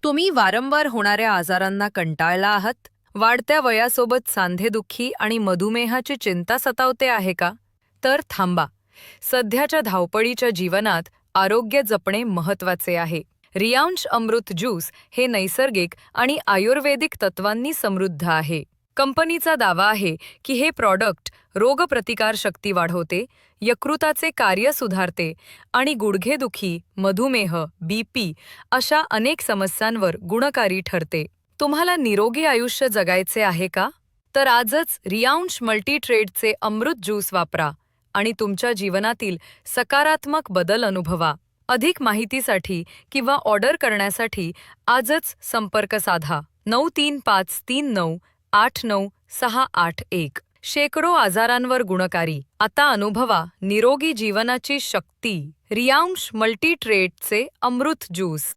तुम्ही वारंवार होणाऱ्या आजारांना कंटाळला आहात? वाढत्या वयासोबत सांधेदुखी आणि मधुमेहाची चिंता सतावते आहे का? तर थांबा. सध्याच्या धावपळीच्या जीवनात आरोग्य जपणे महत्त्वाचे आहे. रियांश अमृत ज्यूस हे नैसर्गिक आणि आयुर्वेदिक तत्वांनी समृद्ध आहे. कंपनीचा दावा आहे की हे प्रॉडक्ट रोगप्रतिकारशक्ती वाढवते, यकृताचे कार्य सुधारते आणि गुडघेदुखी, मधुमेह, बीपी अशा अनेक समस्यांवर गुणकारी ठरते. तुम्हाला निरोगी आयुष्य जगायचे आहे का? तर आजच रियांश मल्टीट्रेडचे अमृत ज्यूस वापरा आणि तुमच्या जीवनातील सकारात्मक बदल अनुभवा. अधिक माहितीसाठी किंवा ऑर्डर करण्यासाठी आजच संपर्क साधा 9353989681. शेकडो आजारांवर गुणकारी. आता अनुभवा निरोगी जीवनाची शक्ती. रियांश मल्टीट्रेडचे अमृत ज्यूस.